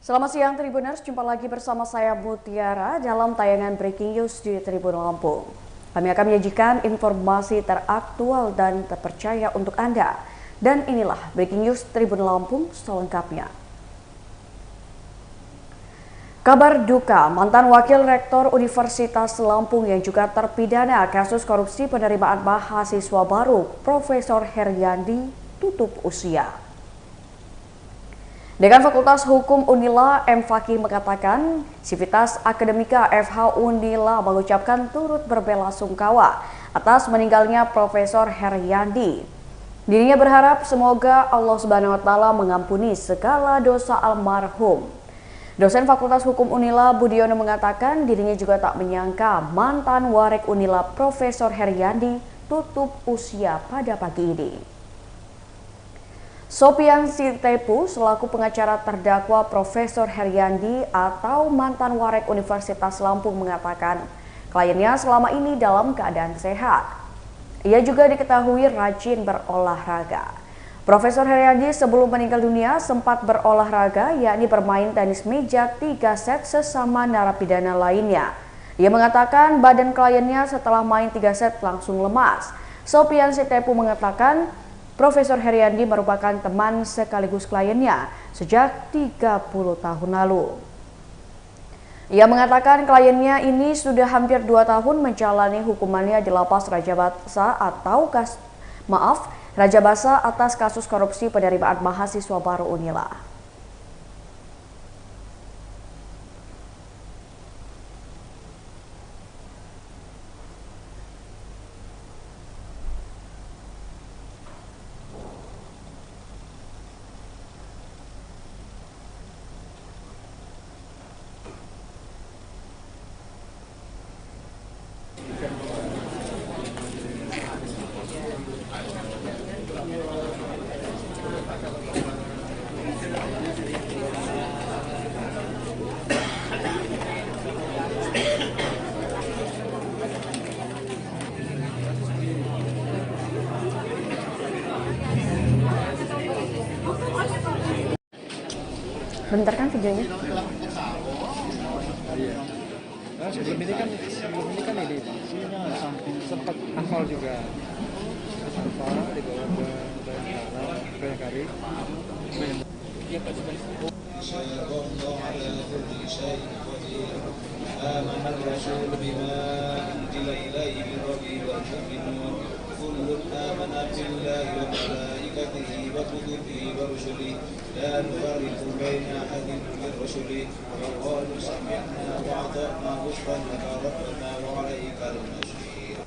Selamat siang Tribuners, jumpa lagi bersama saya Mutiara dalam tayangan Breaking News di Tribun Lampung. Kami akan menyajikan informasi teraktual dan terpercaya untuk Anda. Dan inilah Breaking News Tribun Lampung selengkapnya. Kabar duka, mantan Wakil Rektor Universitas Lampung yang juga terpidana kasus korupsi penerimaan mahasiswa baru, Profesor Heryandi, tutup usia. Dekan Fakultas Hukum Unila M. Fakih mengatakan, Sivitas Akademika FH Unila mengucapkan turut berbelasungkawa atas meninggalnya Profesor Heryandi. Dirinya berharap semoga Allah Subhanahu wa Ta'ala mengampuni segala dosa almarhum. Dosen Fakultas Hukum Unila Budiono mengatakan dirinya juga tak menyangka mantan Warek Unila Profesor Heryandi tutup usia pada pagi ini. Sopian Sitepu selaku pengacara terdakwa Profesor Heryandi atau mantan Warek Universitas Lampung mengatakan kliennya selama ini dalam keadaan sehat. Ia juga diketahui rajin berolahraga. Profesor Heryandi sebelum meninggal dunia sempat berolahraga yakni bermain tenis meja 3 set sesama narapidana lainnya. Ia mengatakan badan kliennya setelah main 3 set langsung lemas. Sopian Sitepu mengatakan Profesor Heryandi merupakan teman sekaligus kliennya sejak 30 tahun lalu. Ia mengatakan kliennya ini sudah hampir 2 tahun menjalani hukumannya di Lapas Rajabasa Rajabasa atas kasus korupsi penerimaan mahasiswa baru Unila. Bentar kan videonya? Nah, sebelum ini kan ini sempat hafal juga. Hafal dibawa ke Bayangkari. آمن الرسول بما أنزل إليه من ربه والمؤمنون كل آمن بالله وملائكته وكتبه ورسله لا نفرق بين أحد من رسله وقالوا سمعنا وأطعنا غفرانك ربنا وعليك المصير.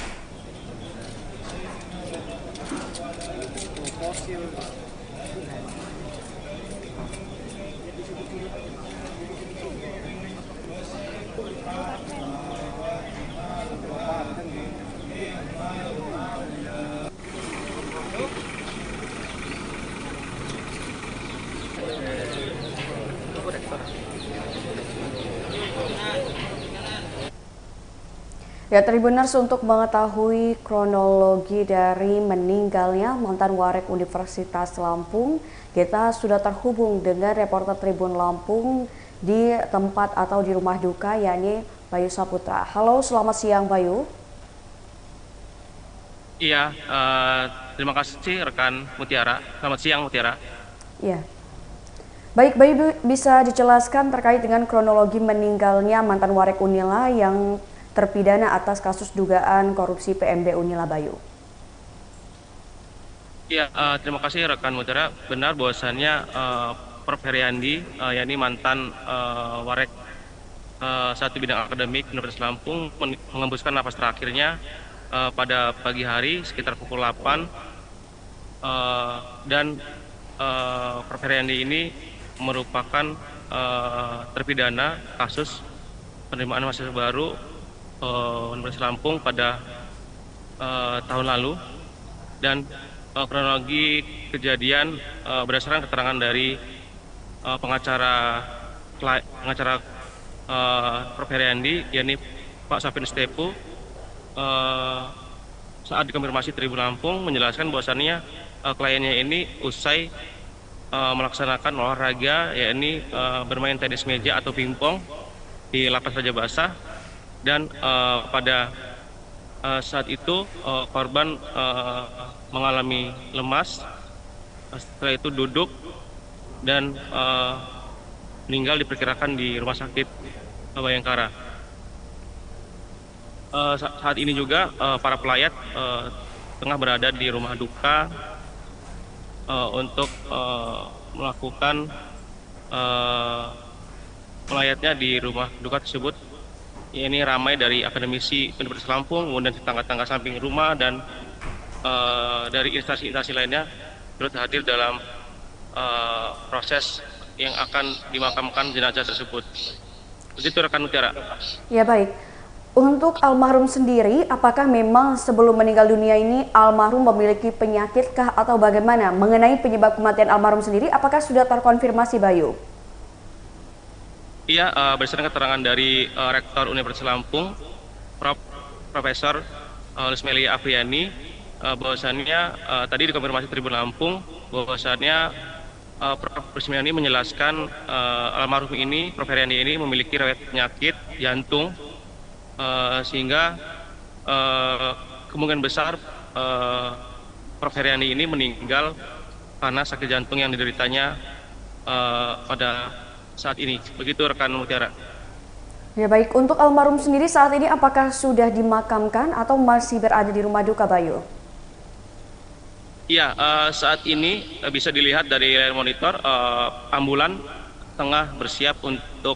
Ya, Tribuners, untuk mengetahui kronologi dari meninggalnya mantan Warek Universitas Lampung, kita sudah terhubung dengan reporter Tribun Lampung di tempat atau di rumah duka, yakni Bayu Saputra. Halo, selamat siang Bayu. Iya, terima kasih rekan Mutiara. Selamat siang Mutiara. Ya. Baik, Bayu bisa dijelaskan terkait dengan kronologi meninggalnya mantan Warek Unila yang terpidana atas kasus dugaan korupsi PMB Unila, Bayu. Iya, terima kasih rekan Mutiara. Benar bahwasannya Prof. Heryandi, yakni mantan Warek satu bidang akademik Universitas Lampung mengembuskan napas terakhirnya pada pagi hari sekitar pukul 8 dan Prof. Heryandi ini merupakan terpidana kasus penerimaan mahasiswa baru Universitas Lampung pada tahun lalu. Dan kronologi kejadian berdasarkan keterangan dari pengacara Prof. Heryandi, yakni Pak Sopian Sitepu, saat dikonfirmasi Tribun Lampung menjelaskan bahwasannya kliennya ini usai melaksanakan olahraga, yakni bermain tenis meja atau pingpong di Lapas Raja Basah. Dan pada saat itu korban mengalami lemas, setelah itu duduk dan meninggal diperkirakan di Rumah Sakit Bayangkara. Saat ini juga para pelayat tengah berada di rumah duka untuk melakukan pelayatnya di rumah duka tersebut. Ini ramai dari akademisi Universitas Lampung, kemudian tetangga-tetangga samping rumah, dan dari instansi-instansi lainnya turut hadir dalam proses yang akan dimakamkan jenazah tersebut. Begitu rekan Mutiara. Ya baik. Untuk almarhum sendiri, apakah memang sebelum meninggal dunia ini almarhum memiliki penyakitkah atau bagaimana? Mengenai penyebab kematian almarhum sendiri, apakah sudah terkonfirmasi, Bayu? Iya, berdasarkan keterangan dari Rektor Universitas Lampung, Profesor Lusmelia Afriani, bahwasannya tadi dikonfirmasi Tribun Lampung, bahwasannya Prof. Lusmelia menjelaskan almarhum ini, Prof. Heriandi ini memiliki riwayat penyakit jantung, sehingga kemungkinan besar Prof. Heriandi ini meninggal karena sakit jantung yang dideritanya pada saat ini. Begitu rekan Mutiara. Ya baik, untuk almarhum sendiri saat ini apakah sudah dimakamkan atau masih berada di rumah duka, Bayu? Iya, saat ini bisa dilihat dari layar monitor, ambulan tengah bersiap untuk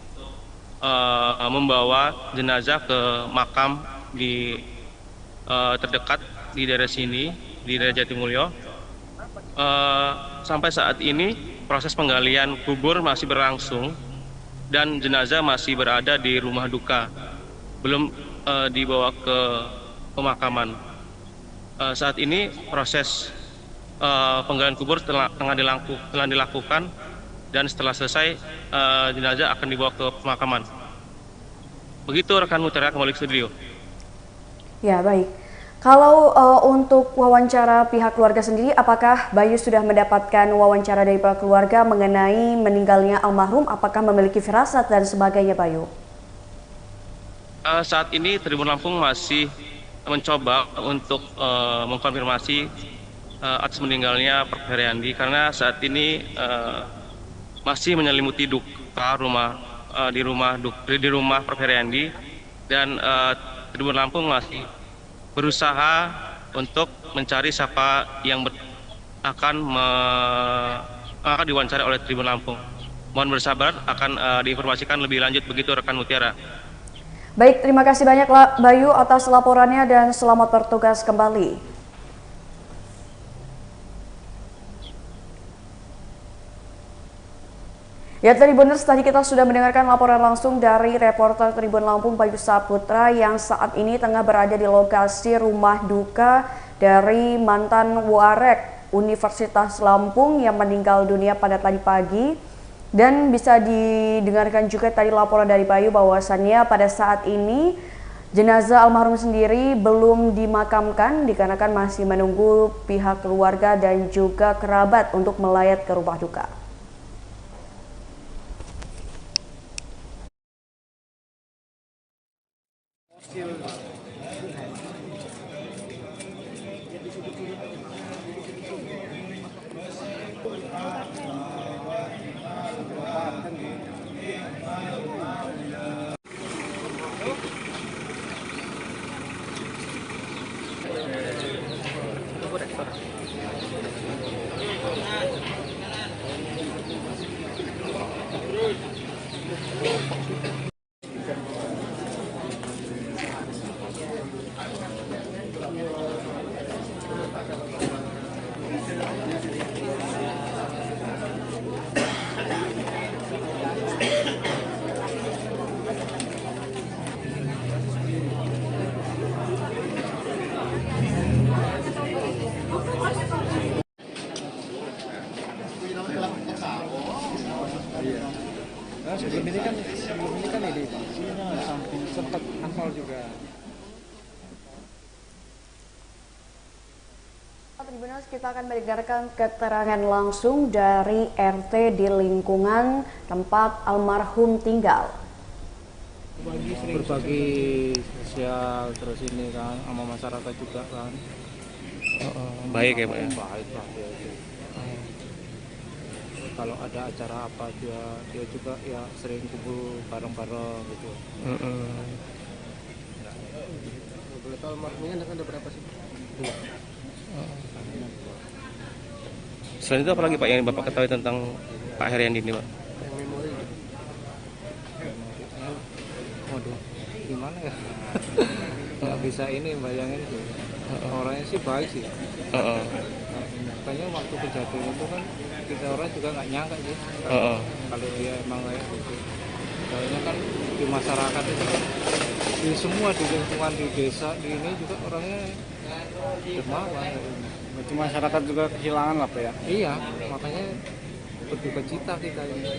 membawa jenazah ke makam di terdekat di daerah sini, di daerah Jatimulyo. Sampai saat ini proses penggalian kubur masih berlangsung dan jenazah masih berada di rumah duka, belum dibawa ke pemakaman. Saat ini proses penggalian kubur telah dilakukan, dan setelah selesai jenazah akan dibawa ke pemakaman. Begitu rekan Mutiara, kembali ke studio. Ya baik. Kalau untuk wawancara pihak keluarga sendiri, apakah Bayu sudah mendapatkan wawancara dari pihak keluarga mengenai meninggalnya almarhum? Apakah memiliki firasat dan sebagainya, Bayu? Saat ini Tribun Lampung masih mencoba untuk mengkonfirmasi atas meninggalnya Prof. Heriandi, karena saat ini masih menyelimuti duka di rumah Prof. Heriandi, dan Tribun Lampung masih berusaha untuk mencari siapa yang akan diwawancara oleh Tribun Lampung. Mohon bersabar, akan diinformasikan lebih lanjut. Begitu rekan Mutiara. Baik, terima kasih banyak Bayu atas laporannya dan selamat bertugas kembali. Ya Tribuners, tadi kita sudah mendengarkan laporan langsung dari reporter Tribun Lampung Bayu Saputra yang saat ini tengah berada di lokasi rumah duka dari mantan warek Universitas Lampung yang meninggal dunia pada tadi pagi. Dan bisa didengarkan juga tadi laporan dari Bayu bahwasannya pada saat ini jenazah almarhum sendiri belum dimakamkan dikarenakan masih menunggu pihak keluarga dan juga kerabat untuk melayat ke rumah duka. Nah, sebelum ini kan ini sininya samping sempat hafal juga. Benar, kita akan mendengarkan keterangan langsung dari RT di lingkungan tempat almarhum tinggal. Berbagi sosial terus ini kan sama masyarakat juga kan. Baik ya Pak ya? Baik lah dia itu. Kalau ada acara apa dia juga ya sering kumpul bareng-bareng gitu. Boleh tahu almarhumnya ada berapa sih? Selain itu apa lagi Pak yang Bapak ketahui tentang Pak Heriandi ini Pak? Yang memori. Waduh, gimana ya? Nggak bisa ini bayangin tuh. Orangnya sih baik sih. Makanya waktu kejadian itu kan kita orang juga nggak nyangka sih. Kalau dia emang kayak gitu. Soalnya kan di masyarakat itu kan di semua di lingkungan di desa di ini juga orangnya dermawan. Berarti masyarakat juga kehilangan lah Pak ya? Iya, makanya berduka cita kita ini.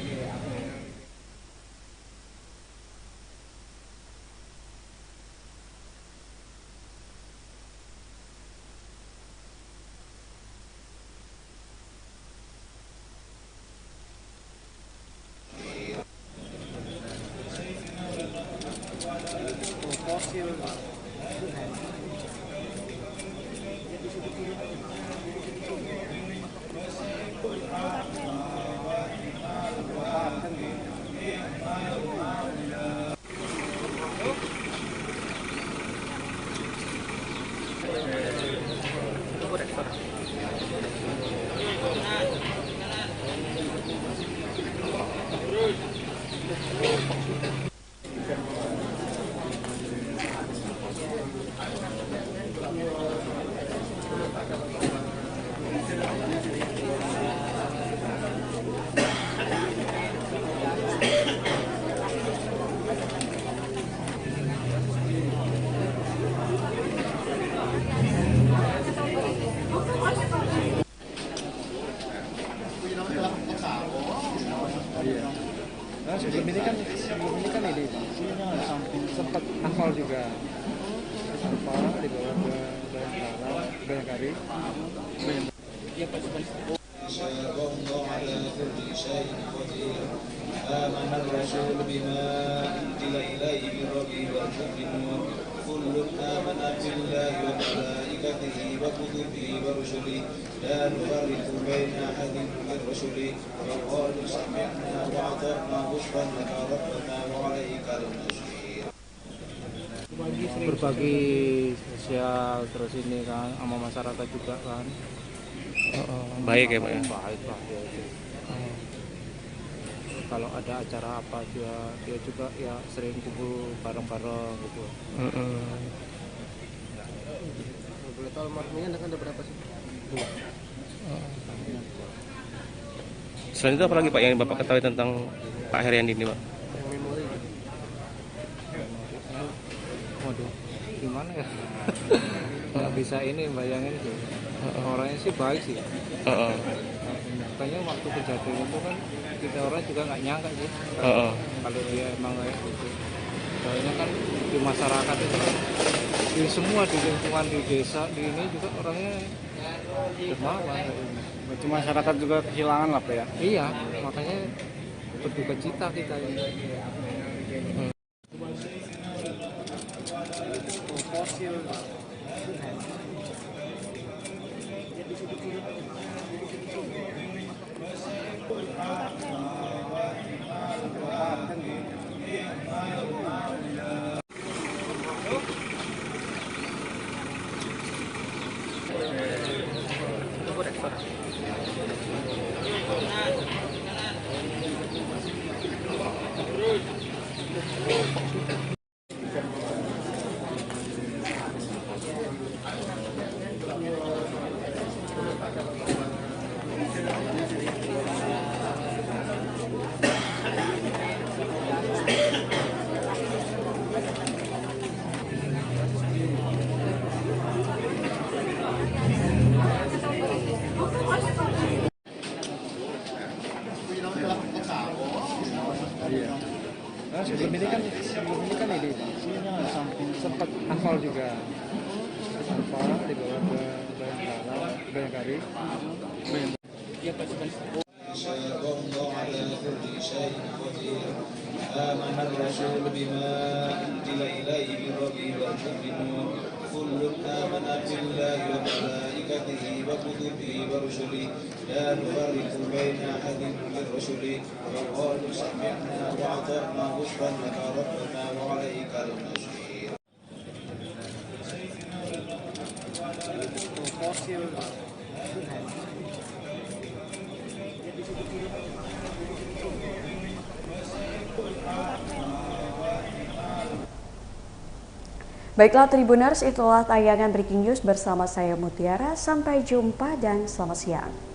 Nah, sebelum ini kan ini samping sempat hafal juga. Hafal dibawa ke Bayangkari. Iya Pak. والله على كل شيء قدير آمن الرسول بما أنزل إليه من ربه والمؤمنون كل آمن بالله وملائكته وكتبه ورسله لا نفرق بين أحد من رسله وقالوا سمعنا وأطعنا غفرانك ربنا وعليك المصير. Berbagi sosial terus ini kan sama masyarakat juga kan. Baik ya Pak ya? Baik lah dia itu. Kalau ada acara apa dia juga ya sering kumpul bareng-bareng gitu. Boleh tahu almarhumnya ada berapa sih? Selain itu apa lagi Pak yang Bapak ketahui tentang Pak Heriandi ini Pak? Yang memori. Waduh, gimana ya? Nggak bisa ini bayangin tuh. Orangnya sih baik sih. Makanya waktu kejadian itu kan kita orang juga nggak nyangka sih. Kalau dia emang kayak gitu. Soalnya kan di masyarakat itu kan di semua di lingkungan di desa di ini juga orangnya dermawan. Berarti masyarakat juga kehilangan lah Pak ya? Iya, makanya berduka cita kita ini. Nah, sebelum ini kan ini samping sempat hafal juga. Hafal dibawa ke Bayangkari. banyak hari. Ya Pak Subhan. والله على كل شيء قدير آمن الرسول بما أنزل إليه من ربه والمؤمنون كل آمن بالله وملائكته وكتبه ورسله لا نفرق بين أحد من رسله وقالوا سمعنا وأطعنا غفرانك ربنا وعليك المصير. Baiklah Tribuners, itulah tayangan Breaking News bersama saya Mutiara. Sampai jumpa dan selamat siang.